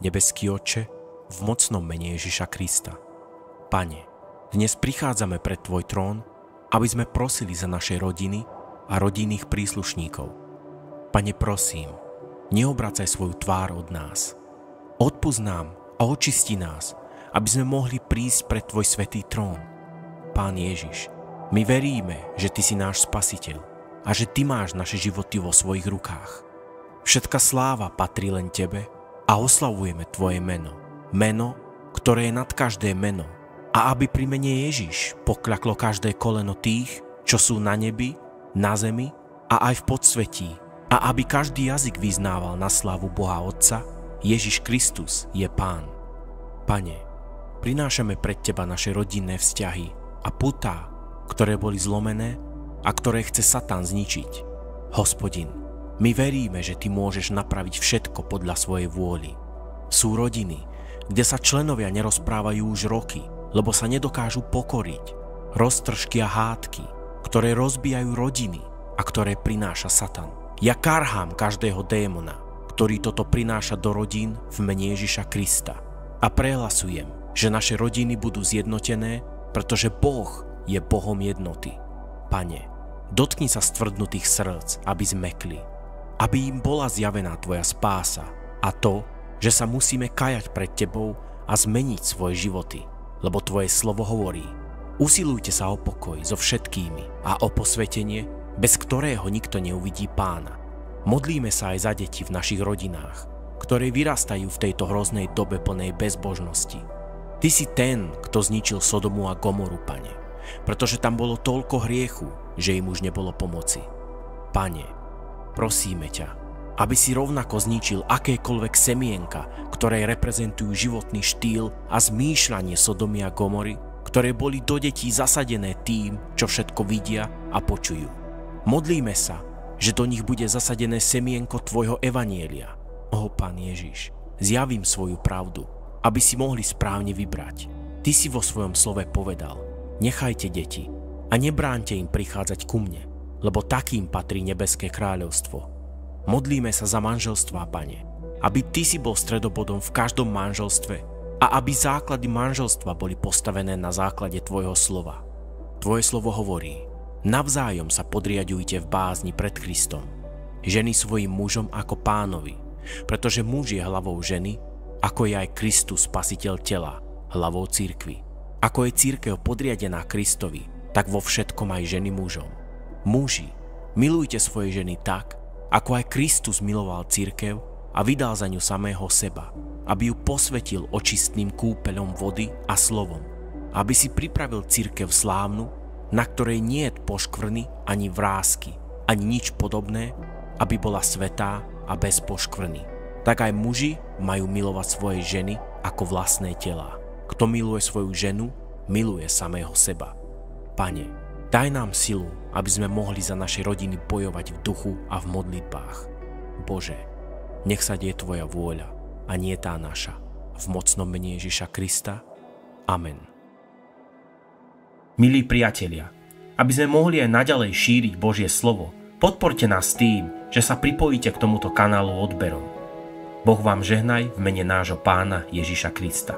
nebeský Otče, v mocnom mene Ježiša Krista. Pane, dnes prichádzame pred Tvoj trón, aby sme prosili za naše rodiny a rodinných príslušníkov. Pane, prosím, neobracaj svoju tvár od nás. Odpusť nám a očisti nás, aby sme mohli prísť pred Tvoj svätý trón. Pán Ježiš, my veríme, že Ty si náš Spasiteľ a že Ty máš naše životy vo svojich rukách. Všetka sláva patrí len Tebe a oslavujeme Tvoje meno. Meno, ktoré je nad každé meno. A aby pri mene Ježiš pokľaklo každé koleno tých, čo sú na nebi, na zemi a aj v podsvetí. A aby každý jazyk vyznával na slávu Boha Otca, Ježiš Kristus je Pán. Pane, prinášame pred Teba naše rodinné vzťahy a putá, ktoré boli zlomené a ktoré chce Satan zničiť. Hospodin, my veríme, že Ty môžeš napraviť všetko podľa svojej vôly. Sú rodiny, kde sa členovia nerozprávajú už roky, lebo sa nedokážu pokoriť. Roztržky a hádky, ktoré rozbijajú rodiny a ktoré prináša Satan. Ja karhám každého démona, ktorý toto prináša do rodín v mene Ježiša Krista. A prehlasujem, že naše rodiny budú zjednotené, pretože Boh je Bohom jednoty. Pane, dotkni sa stvrdnutých srdc, aby zmekli, aby im bola zjavená Tvoja spása a to, že sa musíme kajať pred Tebou a zmeniť svoje životy, lebo Tvoje slovo hovorí: usilujte sa o pokoj so všetkými a o posvetenie, bez ktorého nikto neuvidí Pána. Modlíme sa aj za deti v našich rodinách, ktoré vyrastajú v tejto hroznej dobe plnej bezbožnosti. Ty si ten, kto zničil Sodomu a Gomoru, Pane, pretože tam bolo toľko hriechu, že im už nebolo pomoci. Pane, prosíme ťa, aby si rovnako zničil akékoľvek semienka, ktoré reprezentujú životný štýl a zmýšľanie Sodomy a Gomory, ktoré boli do detí zasadené tým, čo všetko vidia a počujú. Modlíme sa, že do nich bude zasadené semienko Tvojho evanjelia. Pán Ježiš, zjavím svoju pravdu, aby si mohli správne vybrať. Ty si vo svojom slove povedal: nechajte deti a nebráňte im prichádzať ku mne, lebo takým patrí nebeské kráľovstvo. Modlíme sa za manželstvá, Pane, aby Ty si bol stredobodom v každom manželstve a aby základy manželstva boli postavené na základe Tvojho slova. Tvoje slovo hovorí: navzájom sa podriaďujte v bázni pred Kristom. Ženy svojim mužom ako Pánovi, pretože muž je hlavou ženy, ako je aj Kristus spasiteľ tela, hlavou cirkvi. Ako je cirkev podriadená Kristovi, tak vo všetkom aj ženy mužom. Muži, milujte svoje ženy tak, ako aj Kristus miloval cirkev a vydal za ňu samého seba, aby ju posvetil očistným kúpeľom vody a slovom, aby si pripravil cirkev slávnu, na ktorej nie je poškvrny ani vrásky, ani nič podobné, aby bola svätá a bez poškvrny. Tak aj muži majú milovať svoje ženy ako vlastné telá. Kto miluje svoju ženu, miluje samého seba. Pane, daj nám silu, aby sme mohli za naše rodiny bojovať v duchu a v modlitbách. Bože, nech sa deje Tvoja vôľa a nie tá naša. V mocnom mene Ježiša Krista. Amen. Milí priatelia, aby sme mohli aj naďalej šíriť Božie slovo, podporte nás tým, že sa pripojíte k tomuto kanálu odberom. Boh vám žehnaj v mene nášho Pána Ježiša Krista.